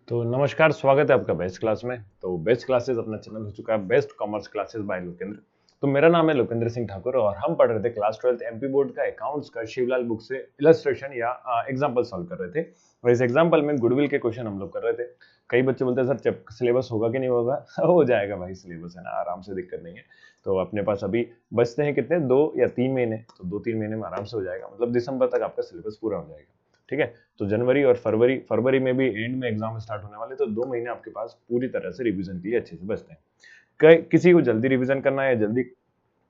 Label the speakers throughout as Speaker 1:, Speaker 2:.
Speaker 1: तो नमस्कार, स्वागत है आपका बेस्ट क्लास में। तो बेस्ट क्लासेस अपना चैनल हो चुका है best commerce classes bye Lokendra. तो मेरा नाम है लोकेंद्र सिंह ठाकुर और हम पढ़ रहे थे क्लास 12th एमपी बोर्ड का अकाउंट्स का शिवलाल बुक से इलस्ट्रेशन या एग्जांपल सॉल्व कर रहे थे। और इस एग्जांपल में गुडविल के क्वेश्चन हम लोग कर रहे थे। कई बच्चे बोलते हैं सर सिलेबस होगा कि नहीं होगा हो जाएगा भाई, सिलेबस है ना, आराम से, दिक्कत नहीं है। तो अपने पास अभी बचते हैं कितने, 2 या 3 महीने, तो 2-3 महीने में आराम से हो जाएगा, मतलब दिसंबर तक आपका सिलेबस पूरा हो जाएगा। ठीक है। तो जनवरी और फरवरी फरवरी में भी एंड में एग्जाम स्टार्ट होने वाले, तो 2 महीने आपके पास पूरी तरह से रिवीजन के लिए अच्छे से बचते हैं। किसी को जल्दी रिवीजन करना है, जल्दी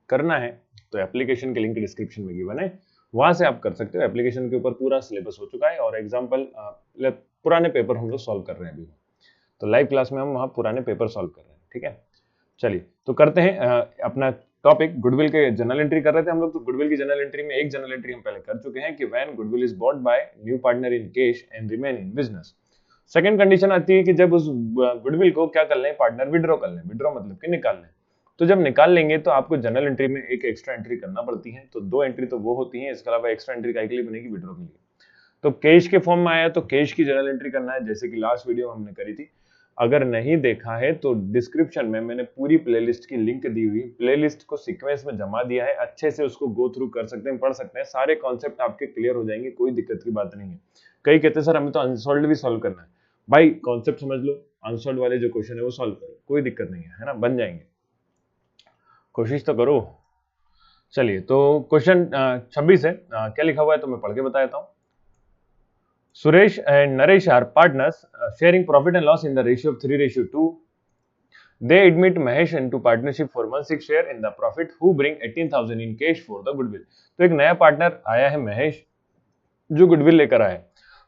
Speaker 1: करना है, तो एप्लीकेशन के लिंक डिस्क्रिप्शन में गिवन है, वहां से आप कर सकते हो। एप्लीकेशन के ऊपर पूरा सिलेबस हो चुका है और एग्जाम्पल पुराने पेपर हम लोग सॉल्व कर रहे हैं अभी। तो लाइव क्लास में हम वहां पुराने पेपर सॉल्व कर रहे हैं। ठीक है, चलिए तो करते हैं अपना टॉपिक। गुडविल के जनरल एंट्री कर रहे थे हम लोग। तो गुडविल की जनरल एंट्री में एक जनरल एंट्री हम पहले कर चुके हैं कि when goodwill is bought by new partner in cash and remain in business. Second condition आती है कि जब उस गुडविल को क्या कर लें, पार्टनर विड्रॉ कर लें। विड्रॉ मतलब कि निकाल लें। तो जब निकाल लेंगे तो आपको जनरल एंट्री में एक एक्स्ट्रा एंट्री करना पड़ती है। तो 2 एंट्री तो वो होती है, इसके अलावा एक्स्ट्रा एंट्री काय के लिए बनेगी, विड्रॉ के लिए। तो कैश के फॉर्म में आया तो कैश की जनरल एंट्री करना है, जैसे कि लास्ट वीडियो में हमने करी थी। अगर नहीं देखा है तो डिस्क्रिप्शन में मैंने पूरी प्लेलिस्ट की लिंक दी हुई, प्लेलिस्ट को सीक्वेंस में जमा दिया है, अच्छे से उसको गो थ्रू कर सकते हैं, पढ़ सकते हैं, सारे कॉन्सेप्ट आपके क्लियर हो जाएंगे, कोई दिक्कत की बात नहीं है। कई कहते हैं सर हमें तो अनसॉल्व भी सॉल्व करना है। भाई कॉन्सेप्ट समझ लो, अनसॉल्व वाले जो क्वेश्चन है वो सॉल्व करो, कोई दिक्कत नहीं है ना, बन जाएंगे, कोशिश तो करो। चलिए तो क्वेश्चन 26 है, क्या लिखा हुआ है तो मैं पढ़ के बता देता हूँ। Suresh and Naresh are partners, sharing profit and loss in the ratio of 3:2. They admit Mahesh into partnership for 1/6 share in the profit, who bring 18,000 in cash for the goodwill. तो एक नया पार्टनर आया है महेश, जो goodwill लेकर आया है।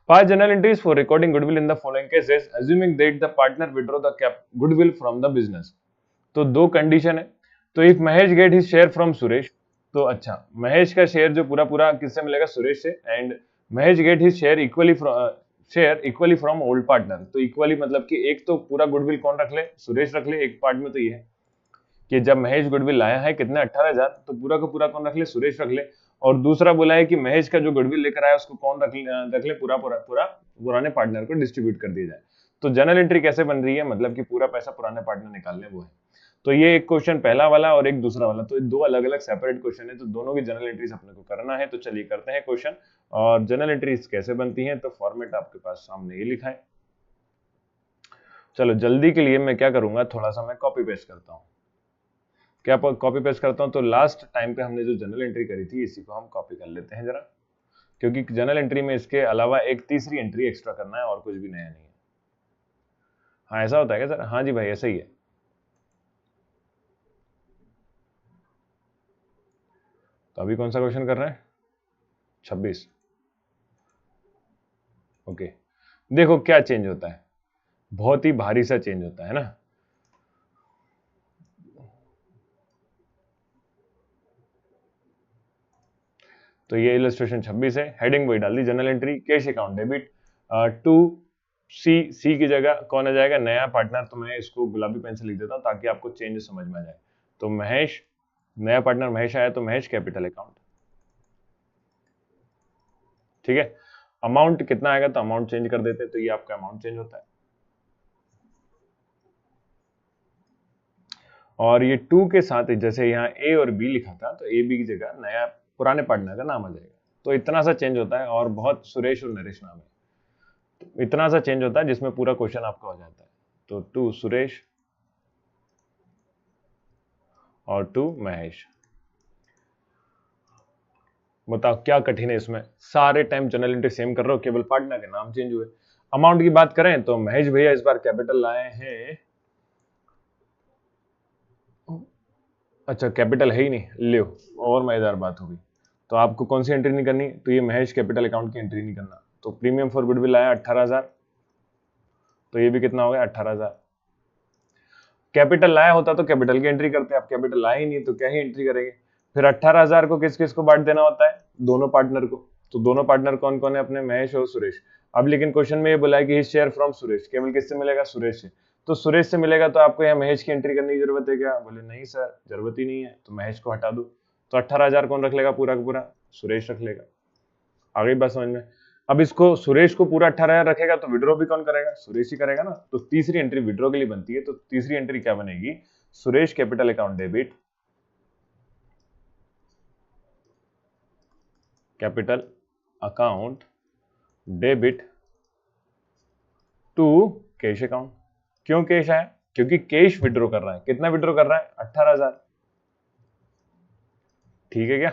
Speaker 1: Pass journal entries for recording goodwill in the following cases, assuming that the partner withdraw the goodwill from the business. तो दो कंडीशन है। तो if Mahesh get his share from Suresh, तो अच्छा महेश का शेयर जो पूरा पूरा किससे मिलेगा, सुरेश से। And Mahesh get his share equally from old partner. तो इक्वली मतलब कि एक तो पूरा गुडविल कौन रख ले, सुरेश रख ले। एक पार्ट में तो ये है कि जब महेश गुडविल लाया है कितने, 18,000, तो पूरा का पूरा कौन रख ले, सुरेश रख ले। और दूसरा बोला है कि महेश का जो गुडविल लेकर आया उसको कौन रख ले, पूरा पूरा पूरा पुराने पार्टनर को डिस्ट्रीब्यूट कर दिया जाए। तो जनरल एंट्री कैसे बन रही है, मतलब कि पूरा पैसा पुराने पार्टनर निकाल ले, वो है। तो ये एक क्वेश्चन पहला वाला और एक दूसरा वाला, तो दो अलग अलग सेपरेट क्वेश्चन है, तो दोनों की जनरल एंट्रीज अपने को करना है। तो चलिए करते हैं क्वेश्चन। और जनरल एंट्रीज कैसे बनती हैं, तो फॉर्मेट आपके पास सामने ये लिखा है। चलो जल्दी के लिए मैं क्या करूंगा, थोड़ा सा मैं कॉपी पेस्ट करता हूं। क्या कॉपी पेस्ट करता हूं, तो लास्ट टाइम पे हमने जो जनरल एंट्री करी थी इसी को हम कॉपी कर लेते हैं जरा, क्योंकि जनरल एंट्री में इसके अलावा एक तीसरी एंट्री एक्स्ट्रा करना है और कुछ भी नया नहीं है। हाँ ऐसा होता है क्या सर, हाँ जी भाई ऐसा ही है। तो अभी कौन सा क्वेश्चन कर रहे हैं, 26। ओके, देखो क्या चेंज होता है, बहुत ही भारी सा चेंज होता है ना। तो ये इलस्ट्रेशन 26 है, हेडिंग वही डाल दी, journal entry cash account debit to C की जगह कौन आ जाएगा, नया पार्टनर। तो मैं इसको गुलाबी पेन से लिख देता हूं ताकि आपको चेंज समझ में आ जाए। तो महेश, नया पार्टनर महेश आया, तो महेश कैपिटल अकाउंट। ठीक है, अमाउंट कितना आएगा तो अमाउंट चेंज कर देते, तो ये आपका अमाउंट चेंज होता है। और ये टू के साथ जैसे यहाँ ए और बी लिखा था, तो ए बी की जगह नया पुराने पार्टनर का नाम आ जाएगा। तो इतना सा चेंज होता है, और बहुत सुरेश और नरेश नाम है, तो इतना सा चेंज होता है जिसमें पूरा क्वेश्चन आपका हो जाता है। तो टू सुरेश और टू महेश। बताओ क्या कठिन है इसमें, सारे टाइम जनरल एंट्री सेम कर रहे हो, केवल पार्टनर के नाम चेंज हुए। अमाउंट की बात करें तो महेश भैया इस बार कैपिटल लाए हैं, अच्छा कैपिटल है ही नहीं, लियो, और मजेदार बात होगी। तो आपको कौन सी एंट्री नहीं करनी, तो ये महेश कैपिटल अकाउंट की एंट्री नहीं करना। तो प्रीमियम फॉर गुडविल आया 18,000, तो ये भी कितना हो गया 18,000। कैपिटल लाया होता तो कैपिटल की एंट्री करते, आप कैपिटल लाए ही नहीं तो क्या ही एंट्री करेंगे। फिर 18,000 को किस किस को बांट देना होता है, दोनों पार्टनर को। तो दोनों पार्टनर कौन कौन है अपने, महेश और सुरेश। अब लेकिन क्वेश्चन में ये बोला है कि हिज शेयर फ्रॉम सुरेश, केवल किससे मिलेगा, सुरेश से। तो सुरेश से मिलेगा तो आपको यहाँ महेश की एंट्री करने की जरूरत है क्या, बोले नहीं सर जरूरत ही नहीं है, तो महेश को हटा दो। तो 18,000 कौन रख लेगा, पूरा का पूरा सुरेश रख लेगा। आ गई बात समझ में। अब इसको सुरेश को पूरा 18,000 रखेगा तो विड्रॉ भी कौन करेगा? सुरेश ही करेगा ना। तो तीसरी एंट्री विड्रॉ के लिए बनती है, तो तीसरी एंट्री क्या बनेगी? Suresh capital account debit, capital account debit to cash account. क्यों कैश आया? क्योंकि कैश विड्रॉ कर रहा है। कितना विड्रॉ कर रहा है? 18,000। ठीक है क्या?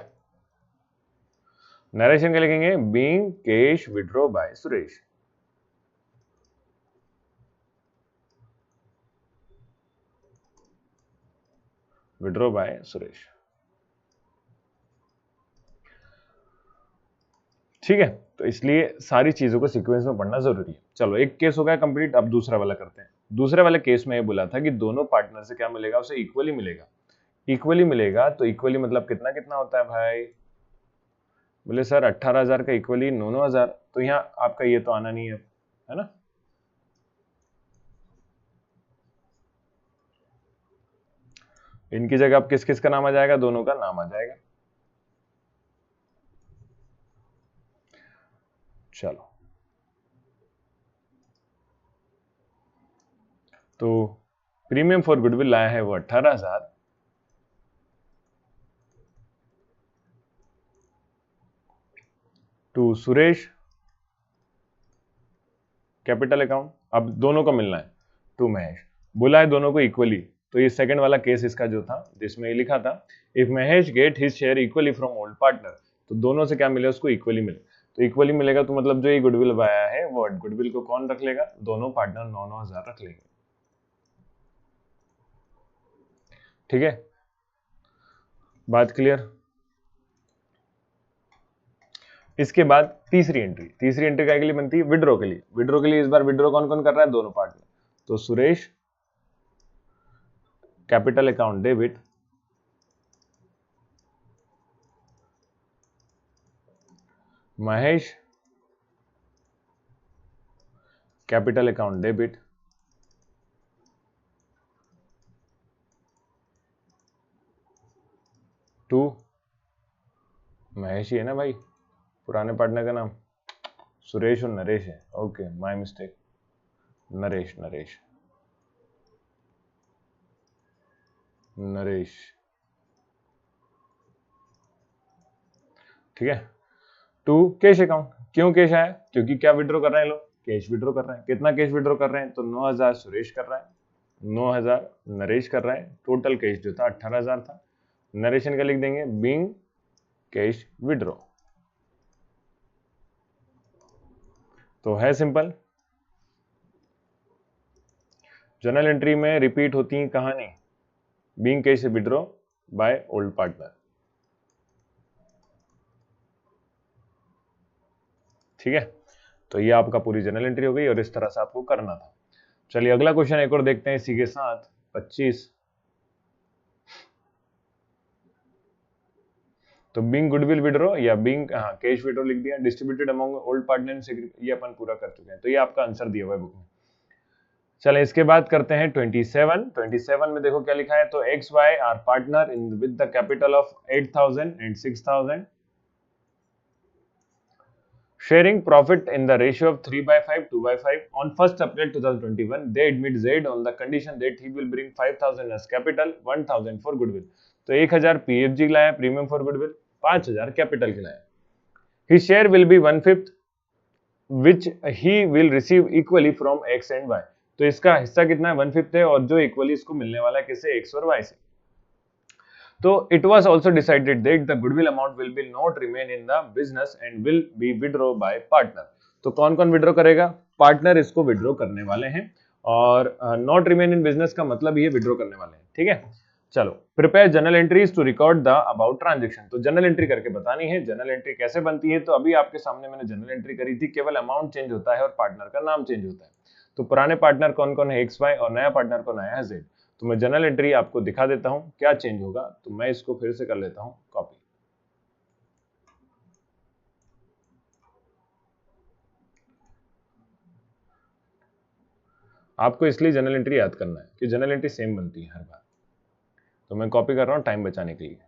Speaker 1: नरेशन क्या लिखेंगे? Being cash withdraw by Suresh. Withdraw by Suresh. ठीक है, तो इसलिए सारी चीजों को सीक्वेंस में पढ़ना जरूरी है। चलो, एक केस हो गया कंप्लीट, अब दूसरा वाला करते हैं। दूसरे वाले केस में ये बोला था कि दोनों पार्टनर से क्या मिलेगा? उसे इक्वली मिलेगा। इक्वली मिलेगा तो इक्वली मतलब कितना कितना होता है भाई? बोले सर 18,000 का इक्वली 9,000। तो यहाँ आपका ये तो आना नहीं है ना? इनकी जगह अब किस किस का नाम आ जाएगा? दोनों का नाम आ जाएगा। चलो, तो प्रीमियम फॉर गुडविल लाया है वो 18,000, टू सुरेश कैपिटल अकाउंट। अब दोनों को मिलना है, टू महेश। बोला है दोनों को इक्वली, तो ये सेकंड वाला केस इसका जो था जिसमें ये लिखा था, if Mahesh get his share equally from old partner, तो दोनों से क्या मिले? उसको इक्वली मिले। तो इक्वली मिलेगा तो मतलब जो ये गुडविल आया है वो गुडविल को कौन रख लेगा? दोनों पार्टनर 9,000 रख लेंगे। ठीक है, बात क्लियर? इसके बाद तीसरी एंट्री क्या के लिए बनती है? विड्रॉ के लिए। विड्रॉ के लिए इस बार विड्रॉ कौन कौन कर रहा है? दोनों पार्टनर। तो Suresh capital account debit, Mahesh capital account debit, to Mahesh ही है ना भाई, पुराने पार्टनर का नाम सुरेश और नरेश है। Okay, my mistake, Naresh Naresh Naresh. ठीक है, टू कैश अकाउंट। क्यों कैश आया? क्योंकि क्या विड्रॉ कर रहे हैं लोग? कैश विड्रॉ कर रहे हैं। कितना कैश विड्रॉ कर रहे हैं? तो 9,000 सुरेश कर रहा है, 9,000 नरेश कर रहा है। टोटल कैश जो था 18,000 था। नरेशन का लिख देंगे बीइंग कैश विड्रॉ। तो है सिंपल। जर्नल एंट्री में रिपीट होती है कहानी, being cash withdraw by old partner. ठीक है, तो ये आपका पूरी जर्नल एंट्री हो गई और इस तरह से आपको करना था। चलिए अगला क्वेश्चन एक और देखते हैं इसी के साथ। 25, तो बीइंग गुडविल विड्रॉ या बीइंग कैश विड्रॉ लिख दिया, डिस्ट्रीब्यूटेड अमंग ओल्ड पार्टनर्स, ये अपन पूरा कर चुके हैं। तो ये आपका आंसर दिया हुआ है बुक में। चले इसके बाद करते हैं 27 में देखो क्या लिखा है। तो X Y are partner in with the capital of 8,000 and 6,000, sharing profit in the ratio of 3/5, 2/5. On 1st April 2021, they admit Z on the condition that he will bring 5,000 as capital, 1,000 for goodwill. तो 1,000 PFG लाया, premium for goodwill, 5,000 capital के लाया। His share will be 1/5, which he will receive equally from X and Y. तो इसका हिस्सा कितना है? 1/5 है, और जो इक्वली इसको मिलने वाला है किससे? X और Y से। तो it was also decided that the goodwill amount will be not remain in the business and will be withdraw by partner. तो कौन कौन विड्रॉ करेगा? पार्टनर इसको विड्रॉ करने वाले हैं, और नॉट रिमेन इन बिजनेस का मतलब ये विड्रॉ करने वाले हैं। ठीक है, चलो prepare journal entries to record the about transaction. तो जर्नल एंट्री करके बतानी है। जर्नल एंट्री कैसे बनती है? तो अभी आपके सामने मैंने जर्नल एंट्री करी थी, केवल अमाउंट चेंज होता है और पार्टनर का नाम चेंज होता है। तो पुराने पार्टनर कौन कौन है? एक्स वाई, और नया पार्टनर कौन आया है? जेड। तो मैं जनरल एंट्री आपको दिखा देता हूं क्या चेंज होगा। तो मैं इसको फिर से कर लेता हूं कॉपी। आपको इसलिए जनरल एंट्री याद करना है कि जनरल एंट्री सेम बनती है हर बार। तो मैं कॉपी कर रहा हूं टाइम बचाने के लिए।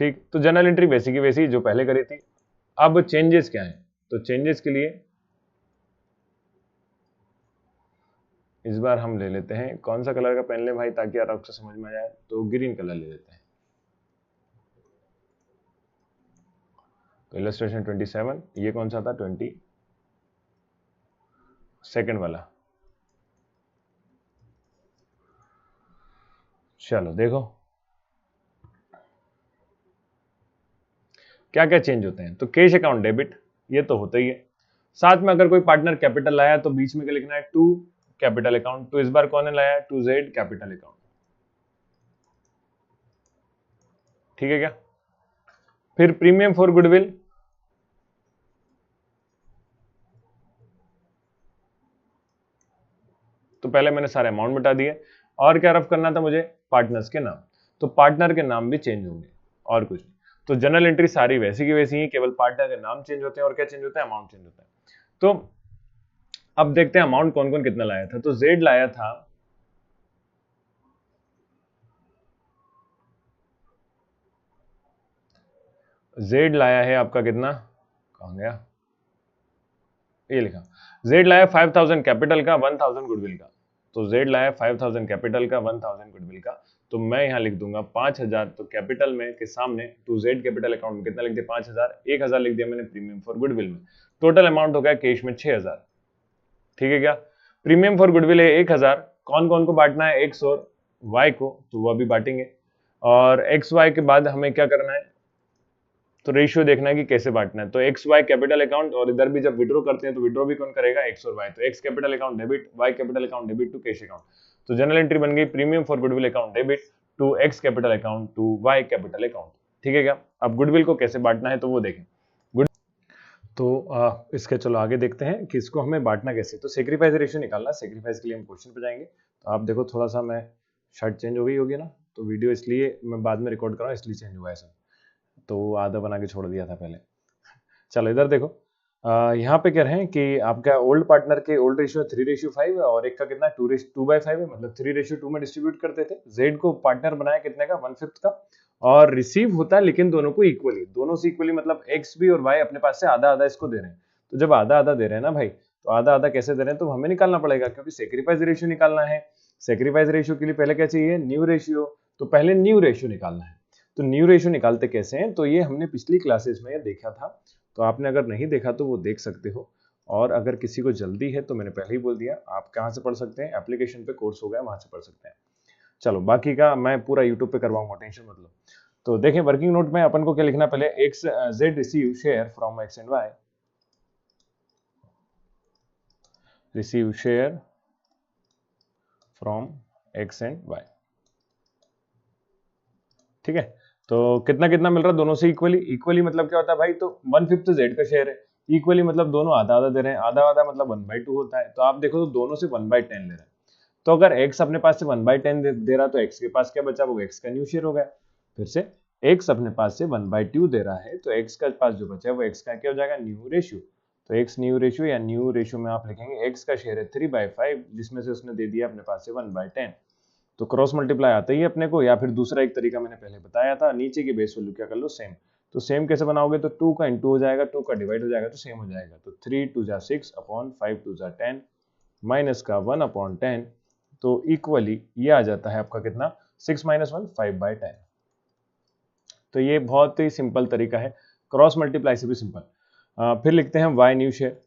Speaker 1: ठीक, तो जर्नल एंट्री वैसी की वैसी जो पहले करी थी। अब चेंजेस क्या है, तो चेंजेस के लिए इस बार हम ले लेते हैं, कौन सा कलर का पेन ले भाई ताकि आराम से समझ में आ जाए, तो ग्रीन कलर ले लेते हैं। तो इलस्ट्रेशन 27, ये कौन सा था 22nd वाला। चलो देखो क्या क्या चेंज होते हैं। तो कैश अकाउंट डेबिट, ये तो होता ही है। साथ में अगर कोई पार्टनर कैपिटल लाया तो बीच में क्या लिखना है, टू कैपिटल अकाउंट। तो इस बार कौन ने लाया, टू जेड कैपिटल अकाउंट। ठीक है क्या। फिर प्रीमियम फॉर गुडविल, तो पहले मैंने सारे अमाउंट बता दिए। और क्या रफ करना था मुझे, पार्टनर्स के नाम। तो पार्टनर के नाम भी चेंज होंगे और कुछ नहीं। तो जनरल एंट्री सारी वैसी की वैसी ही, केवल पार्टनर के नाम चेंज होते हैं और क्या चेंज होता है, अमाउंट चेंज होता है। तो अब देखते हैं अमाउंट कौन कौन कितना लाया था। तो जेड लाया था जेड लाया है आपका कितना, कहां गया, ये लिखा, जेड लाया 5000 कैपिटल का, 1000 गुडविल का। तो जेड लाया 5000 कैपिटल का, 1000 गुडविल का। तो मैं यहां लिख दूंगा 5000। तो कैपिटल में के सामने टू जेड कैपिटल अकाउंट में कितना लिख दिया, 5000, 1000 लिख दिया मैंने प्रीमियम फॉर गुडविल में। टोटल अमाउंट हो गया कैश में 6000। ठीक है क्या। प्रीमियम फॉर गुडविल है 1000, कौन कौन को बांटना है, एक्स और वाई को, तो वो अभी बांटेंगे। और एक्स वाई के बाद हमें क्या करना है, तो रेशियो देखना है कि कैसे बांटना है। तो एक्स वाई कैपिटल अकाउंट, और इधर भी जब विड्रॉ करते हैं तो विड्रॉ भी कौन करेगा, एक्स और वाई। तो X capital account debit, Y capital account debit to cash account. तो जनरल एंट्री बन गई premium for goodwill account debit to X capital account to Y capital account. ठीक है क्या। अब गुडविल को कैसे बांटना है तो वो देखें। गुड, तो इसके चलो आगे देखते हैं कि इसको हमें बांटना कैसे। तो सेक्रीफाइस रेशियो निकालना, सेक्रीफाइस के लिए हम क्वेश्चन पे जाएंगे। तो आप देखो थोड़ा सा मैं शर्ट चेंज हो गई होगी ना, तो वीडियो इसलिए मैं बाद में रिकॉर्ड कर रहा हूँ, इसलिए चेंज हुआ है सब, तो आधा बना के छोड़ दिया था पहले। चलो इधर देखो, यहाँ पे कह रहे हैं कि आपका ओल्ड पार्टनर के ओल्ड रेशियो 3:5 है और एक का कितना 2:2/5 है, मतलब 3:2 में डिस्ट्रीब्यूट करते थे। जेड को पार्टनर बनाया कितने का, 1/5 का। और रिसीव होता है लेकिन दोनों को इक्वली, दोनों से इक्वली, मतलब एक्स भी और वाई अपने पास से आधा आधा इसको दे रहे हैं। तो जब आधा आधा दे रहे हैं ना भाई, तो आधा आधा कैसे दे रहे हैं, तो हमें निकालना पड़ेगा क्योंकि सेक्रीफाइस रेशियो निकालना है। सेक्रीफाइस रेशियो के लिए पहले क्या चाहिए, न्यू रेशियो। तो पहले न्यू रेशियो निकालना है। तो न्यू रेशियो निकालते कैसे हैं, तो ये हमने पिछली क्लासेस में देखा था। तो आपने अगर नहीं देखा तो वो देख सकते हो। और अगर किसी को जल्दी है तो मैंने पहले ही बोल दिया, आप कहाँ से पढ़ सकते हैं, एप्लीकेशन पे कोर्स हो गया, वहां से पढ़ सकते हैं। चलो बाकी का मैं पूरा यूट्यूब पे करवाऊंगा, टेंशन मत लो। तो देखें वर्किंग नोट में अपन को क्या लिखना, पहले X Z receive share from X and Y, receive share from X and Y. ठीक है। तो कितना कितना मिल रहा है, दोनों से इक्वली। इक्वली मतलब क्या होता है भाई, तो 1/5 जेड का शेयर है। इक्वली मतलब दोनों आधा आधा दे रहे हैं, आधा आधा मतलब 1/2 होता है। तो आप देखो तो दोनों से 1/10 ले रहे हैं। तो अगर x अपने पास से 1/10 दे रहा, तो x के पास क्या बचा, वो x का न्यू शेयर हो गया। फिर से x अपने पास से 1/2 दे रहा है, तो x का पास जो बचा है वो x का क्या हो जाएगा, न्यू रेशियो। तो x न्यू रेशियो या न्यू रेशियो में आप लिखेंगे x का शेयर है 3/5, जिसमें से उसने दे दिया अपने पास से 1/10। तो क्रॉस मल्टीप्लाई आता ही है अपने को, या फिर दूसरा एक तरीका मैंने पहले बताया था, नीचे की बेस वैल्यू क्या कर लो, सेम। तो सेम कैसे बनाओगे, तो 2 का इंटू हो जाएगा, 2 का डिवाइड हो जाएगा तो सेम हो जाएगा। तो 3 2 6 अपॉन 5 2 10 माइनस का 1/10। तो इक्वली ये आ जाता है आपका कितना, 6 - 1 5/10। तो ये बहुत ही सिंपल तरीका है, क्रॉस मल्टीप्लाई से भी सिंपल। फिर लिखते हैं y न्यू शेयर।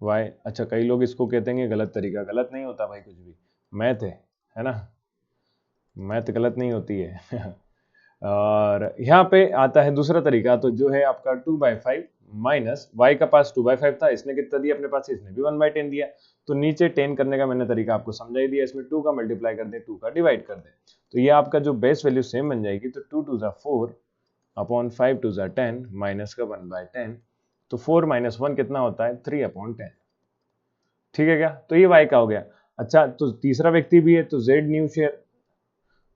Speaker 1: y, अच्छा कई लोग इसको कहते हैं गलत तरीका, गलत नहीं होता भाई कुछ भी, मैथ है ना, मैथ गलत नहीं होती है। और यहाँ पे आता है दूसरा तरीका, तो जो है आपका 2/5 माइनस वाई का पास 2/5 था, इसने कितना दिया अपने पास, इसने भी 1/10 दिया। तो नीचे 10 करने का मैंने तरीका आपको समझा ही दिया, इसमें 2 का मल्टीप्लाई कर दे, 2 का डिवाइड कर दे। तो ये आपका जो बेस वैल्यू सेम बन जाएगी। तो 2 2 4 अपॉन 5 2 10 माइनस का 1/10। तो 4 - 1 कितना होता है, 3/10। ठीक है क्या। तो ये वाई का हो गया। अच्छा तो तीसरा व्यक्ति भी है, तो जेड न्यू शेयर।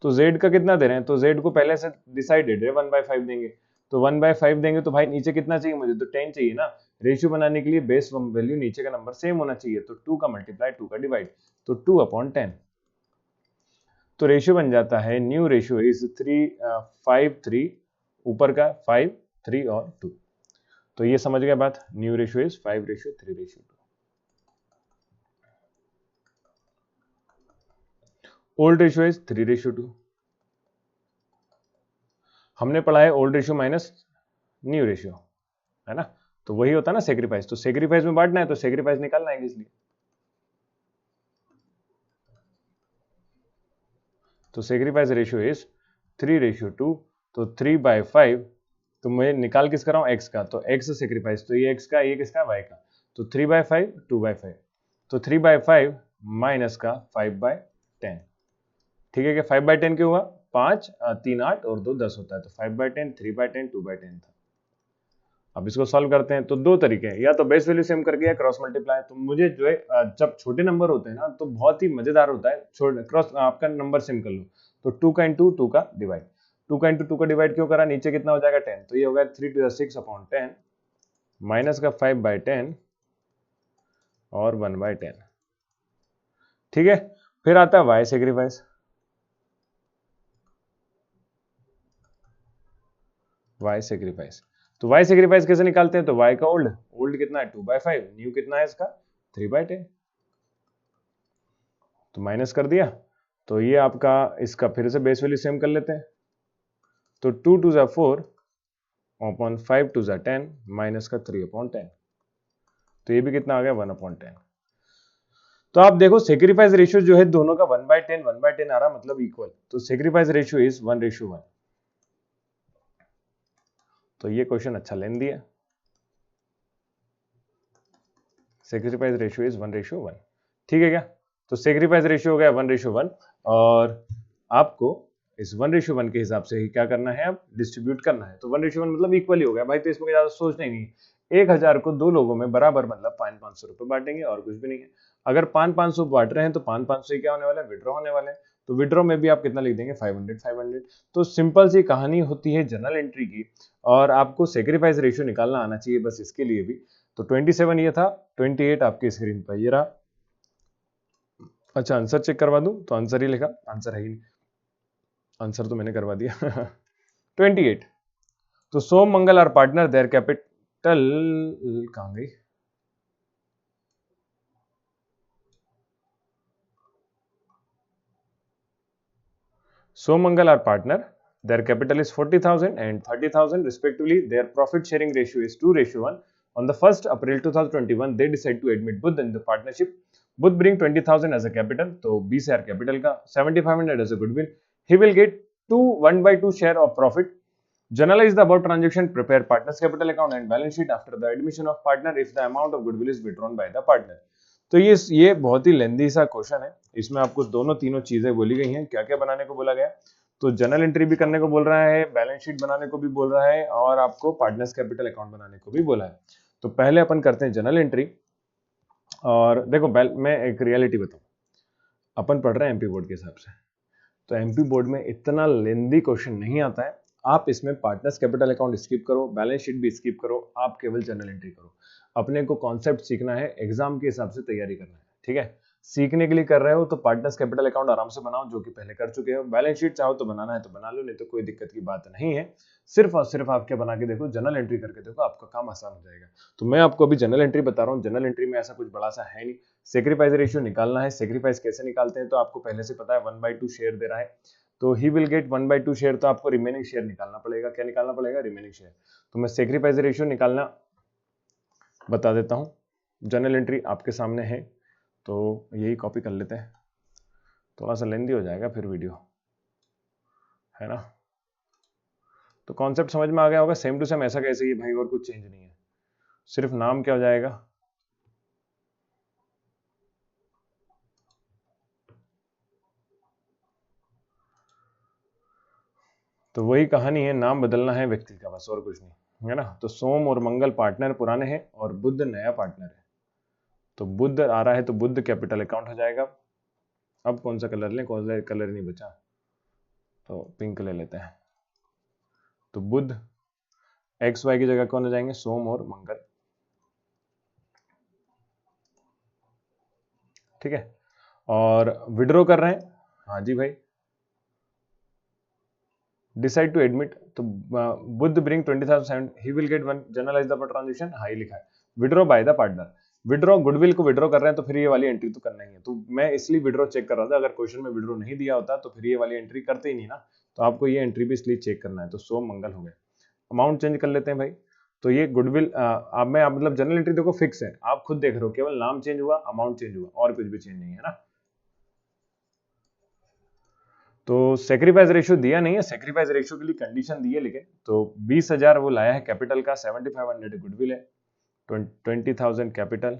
Speaker 1: तो z का कितना दे रहे हैं, तो z को पहले से डिसाइडेड है 1/5 देंगे। तो 1/5 देंगे तो भाई नीचे कितना चाहिए मुझे, तो 10 चाहिए ना। रेशियो बनाने के लिए बेस वैल्यू नीचे का नंबर सेम होना चाहिए। तो 2 का मल्टीप्लाई 2 का डिवाइड, तो 2/10। तो रेशियो बन जाता है न्यू रेशियो इज 5:3, ऊपर का 5, 3 और 2। तो ये समझ गए बात, new ratio is 5:3:2। Old ratio is 3:2। हमने पढ़ा है old ratio minus new ratio, है ना। तो वही होता है ना सेक्रीफाइस, तो सेक्रीफाइस में बांटना है तो सेक्रीफाइस निकालना है इसलिए। तो सेक्रीफाइस रेशियो इज 3:2। तो 3/5, तो मैं निकाल किस कर रहा हूं, एक्स का, तो एक्स सेक्रीफाइस, तो ये एक्स का, ये किसका, वाई का। तो 3/5, 2/5, तो 3/5 माइनस का 5/10। ठीक है, क्या 5/10 क्यों हुआ, 5 3 8 और 2 10 होता है, तो 5/10, 3/10, 2/10 था। अब इसको सॉल्व करते हैं, तो दो तरीके हैं, या तो बेस वैल्यू सेम करके या क्रॉस मल्टीप्लाई। तो मुझे जो है जब छोटे नंबर होते हैं ना तो बहुत ही मजेदार होता है, क्रॉस आपका नंबर सेम कर लो। तो 2 का इंटू 2 का डिवाइड, 2 का इंटू 2 का डिवाइड क्यों करा, नीचे कितना हो जाएगा 10, तो ये होगा 3 to the 6/10 माइनस का 5/10 और 1/10। ठीक है, फिर आता है वाई सेक्रीफाइस। वाई सेक्रीफाइस, तो वाई सेक्रीफाइस कैसे निकालते हैं, तो वाई का ओल्ड, ओल्ड कितना है 2/5, न्यू कितना है इसका 3/10, तो माइनस कर दिया। तो ये आपका, इसका फिर से बेस वैल्यू सेम कर लेते हैं, तो 2 to the 4 upon 5 to the 10 minus का 3/10, तो ये भी कितना आ गया 1/10। तो आप देखो सेक्रीफाइस रेशियो जो है दोनों का 1/10 1/10 आ रहा, मतलब इक्वल, तो सेक्रीफाइस रेशियो इज 1:1। तो ये क्वेश्चन अच्छा लेंदी है, सेक्रीफाइस रेशियो इज 1:1। ठीक है क्या, तो सेक्रीफाइस रेशियो हो गया 1:1, और आपको इस 1:1 के हिसाब से ही क्या करना है, अब डिस्ट्रीब्यूट करना है। तो 1:1 मतलब इक्वल ही हो गया भाई, तो इसमें ज्यादा सोचना ही नहीं। 1000 को दो लोगों में बराबर मतलब 500-500 रुपए बांटेंगे, और कुछ भी नहीं है। अगर 500-500 बांट रहे हैं तो 500-500 ही क्या होने वाला है, विड्रॉ होने वाले हैं। तो विड्रॉ में भी आप कितना लिख देंगे, 500-500। तो सिंपल सी कहानी होती है जनरल एंट्री की, और आपको सेक्रीफाइस रेशियो निकालना आना चाहिए बस इसके लिए भी। तो 27 ये था, 28 आपकी स्क्रीन पर ये रहा। अच्छा आंसर चेक करवा दूं, तो आंसर ही लिखा, आंसर है ही नहीं, आंसर तो मैंने करवा दिया 28। तो Som Mangal are partner, their capital कहां गई, Som Mangal are partner, their capital is 40,000 and 30,000 respectively. Their profit sharing ratio is 2:1. On the 1st April 2021, they decide to admit Buddh in the partnership. Buddh bring 20,000 as a capital, तो 20,000 capital का, 7,500 as a goodwill. He will get 1/2 share of profit. Journalize the above transaction, prepare partner's capital account and balance sheet after the admission of partner if the amount of goodwill is withdrawn by the partner. तो ये बहुत ही लेंदी सा question है, इसमें आपको दोनों तीनों चीजें बोली गई हैं, क्या क्या बनाने को बोला गया, तो जनरल एंट्री भी करने को बोल रहा है, बैलेंस शीट बनाने को भी बोल रहा है, और आपको पार्टनर्स कैपिटल अकाउंट बनाने को भी बोला है। तो पहले अपन करते हैं जनरल एंट्री। और देखो मैं एक रियलिटी बताऊं, अपन पढ़ रहे हैं एमपी बोर्ड के हिसाब से, तो एमपी बोर्ड में इतना लेंदी क्वेश्चन नहीं आता है। आप इसमें पार्टनर्स कैपिटल अकाउंट स्किप करो, बैलेंस शीट भी स्किप करो, आप केवल जनरल एंट्री करो। अपने को कॉन्सेप्ट सीखना है, एग्जाम के हिसाब से तैयारी करना है, ठीक है। सीखने के लिए कर रहे हो तो पार्टनर्स कैपिटल अकाउंट आराम से बनाओ, जो कि पहले कर चुके हो। बैलेंस शीट चाहो तो बनाना है तो बना लो, नहीं तो कोई दिक्कत की बात नहीं है। सिर्फ और सिर्फ आप क्या बना के देखो, जनरल एंट्री करके देखो, आपका काम आसान हो जाएगा। तो मैं आपको अभी जनरल एंट्री बता रहा हूँ। जनरल एंट्री में ऐसा कुछ बड़ा सा है नहीं, सेक्रीफाइस रेशियो निकालना है। सेक्रीफाइस कैसे निकालते हैं तो आपको पहले से पता है, 1/2 शेयर दे रहा है, तो ही विल गेट 1/2 शेयर, तो आपको रिमेनिंग शेयर निकालना पड़ेगा। क्या निकालना पड़ेगा, रिमेनिंग शेयर। तो मैं सेक्रीफाइस रेशियो निकालना बता देता हूं, जनरल एंट्री आपके सामने है, तो यही कॉपी कर लेते हैं, थोड़ा सा लेंदी हो जाएगा फिर वीडियो, है ना। तो कॉन्सेप्ट समझ में आ गया होगा, सेम टू सेम ऐसा कैसे ही भाई, और कुछ चेंज नहीं है, सिर्फ नाम क्या हो जाएगा, तो वही कहानी है, नाम बदलना है व्यक्ति का बस, और कुछ नहीं, है ना। तो सोम और मंगल पार्टनर पुराने हैं और बुध नया पार्टनर है, तो बुध आ रहा है तो बुध कैपिटल अकाउंट हो जाएगा। अब कौन सा कलर लें, कौन सा कलर नहीं बचा, तो पिंक ले लेते हैं। तो बुध एक्स वाई की जगह कौन हो जाएंगे, सोम और मंगल, ठीक है। और विड्रॉ कर रहे हैं, हाँ जी भाई, डिसाइड टू एडमिट, तो Buddha bring 20,000, he will get one, generalized the transaction, हाँ ही लिखा है। Withdraw by the partner, withdraw goodwill को विड्रॉ कर रहे हैं तो फिर ये वाली एंट्री तो करना ही है, तो मैं इसलिए विड्रॉ चेक कर रहा था, अगर क्वेश्चन में विड्रॉ नहीं दिया होता तो फिर ये वाली एंट्री करते ही नहीं ना, तो आपको ये एंट्री भी इसलिए चेक करना है, तो सोम मंगल हो गया। अमाउंट चेंज कर लेते हैं भाई, तो ये गुडविल अब मैं मतलब जनरल एंट्री देखो फिक्स है, आप खुद देख रहे हो, केवल नाम चेंज हुआ, अमाउंट चेंज हुआ, और कुछ भी चेंज नहीं है ना। तो सेक्रीफाइस रेशियो दिया नहीं है, सेक्रीफाइस रेशियो के लिए कंडीशन दी है लेकिन, तो 20,000 वो लाया है कैपिटल का, 7500 गुडविल है, 20,000 capital,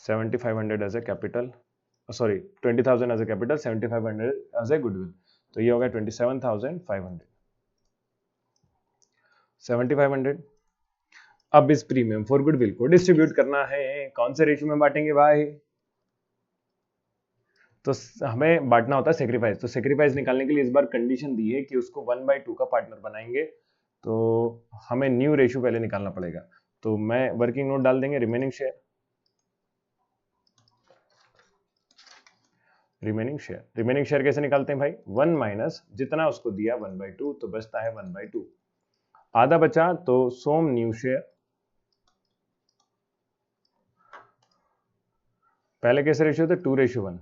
Speaker 1: 7500 as a capital, sorry 20,000 as a capital, 7500 as a goodwill, तो ये हो गया 27,500, 7500। अब इस प्रीमियम फॉर गुडविल को डिस्ट्रीब्यूट करना है, कौन से रेशियो में बांटेंगे भाई, तो हमें बांटना होता है सेक्रीफाइस, तो सेक्रीफाइस निकालने के लिए इस बार कंडीशन दी है कि उसको 1/2 का पार्टनर बनाएंगे, तो हमें न्यू रेशियो पहले निकालना पड़ेगा, तो मैं वर्किंग नोट डाल देंगे, रिमेनिंग शेयर, रिमेनिंग शेयर कैसे निकालते हैं भाई, 1 माइनस जितना उसको दिया 1/2, तो बचता है 1/2, आधा बचा तो सोम न्यू शेयर, पहले कैसे रेशियो थे 2:1,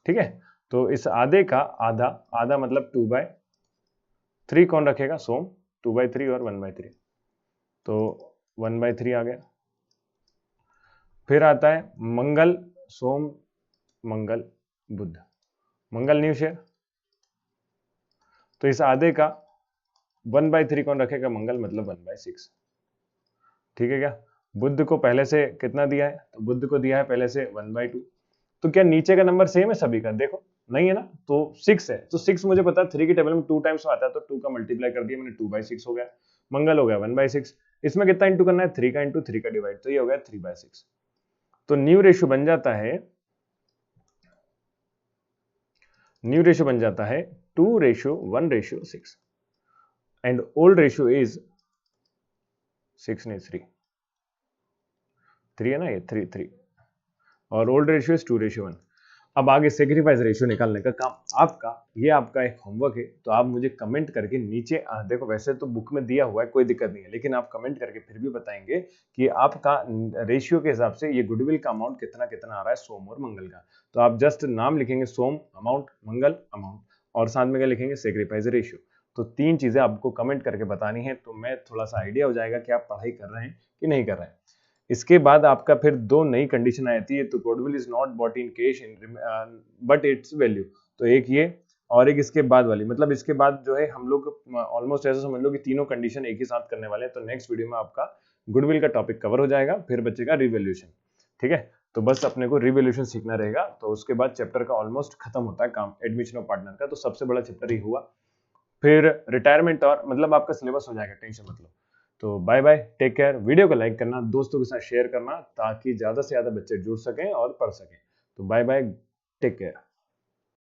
Speaker 1: ठीक है, तो इस आधे का आधा, आधा मतलब 2/3 कौन रखेगा, सोम, 2/3 और 1/3, तो 1/3 आ गया। फिर आता है मंगल, सोम मंगल बुध, मंगल न्यू शेयर, तो इस आधे का 1/3 कौन रखेगा, मंगल, मतलब 1/6, ठीक है क्या। बुध को पहले से कितना दिया है, तो बुध को दिया है पहले से 1/2, तो क्या नीचे का नंबर सेम है सभी का, देखो नहीं है ना, तो 6 है, तो 6 मुझे पता है 3 की टेबल में 2 टाइम्स आता है, तो 2 का मल्टीप्लाई कर दिया मैंने, 2/6 हो गया, मंगल हो गया 1/6, इसमें कितना इंटू करना है, 3 का इंटू 3 का डिवाइड, तो ये हो गया 3/6, तो न्यू रेशियो बन जाता है, न्यू रेशियो बन जाता है 2:1:6, एंड ओल्ड रेशियो इज 6 नहीं 3 है ना, ये 3 और ओल्ड रेशियो इज 2:1। अब आगे सेक्रीफाइस रेशियो निकालने का काम आपका, ये आपका एक होमवर्क है, तो आप मुझे कमेंट करके नीचे देखो वैसे तो बुक में दिया हुआ है, कोई दिक्कत नहीं है, लेकिन आप कमेंट करके फिर भी बताएंगे कि आपका रेशियो के हिसाब से ये गुडविल का अमाउंट कितना कितना आ रहा है सोम और मंगल का, तो आप जस्ट नाम लिखेंगे सोम अमाउंट, मंगल अमाउंट, और साथ में क्या लिखेंगे, सेक्रीफाइस रेशियो, तो 3 चीजें आपको कमेंट करके बतानी है, तो मैं थोड़ा सा आइडिया हो जाएगा कि आप पढ़ाई कर रहे हैं कि नहीं कर रहे हैं। इसके बाद आपका फिर 2 नई कंडीशन आती है, तो goodwill is not bought in cash in but it's value, तो एक ये और एक इसके बाद वाली, मतलब इसके बाद जो है हम लोग ऑलमोस्ट ऐसा समझ लो कि तीनों कंडीशन एक ही साथ करने वाले हैं, तो नेक्स्ट वीडियो में आपका गुडविल का टॉपिक कवर हो जाएगा, फिर बचेगा रिवैल्यूएशन, ठीक है, तो बस अपने को रिवैल्यूएशन सीखना रहेगा, तो उसके बाद चैप्टर का ऑलमोस्ट खत्म होता है काम एडमिशन ऑफ पार्टनर का, तो सबसे बड़ा चैप्टर ही हुआ, फिर रिटायरमेंट और मतलब आपका सिलेबस हो जाएगा, टेंशन मत लो। तो bye bye, take care, video को लाइक करना, दोस्तों के साथ शेयर करना, ताकि ज्यादा से ज्यादा बच्चे जुड़ सकें और पढ़ सकें, तो बाय बाय, टेक केयर।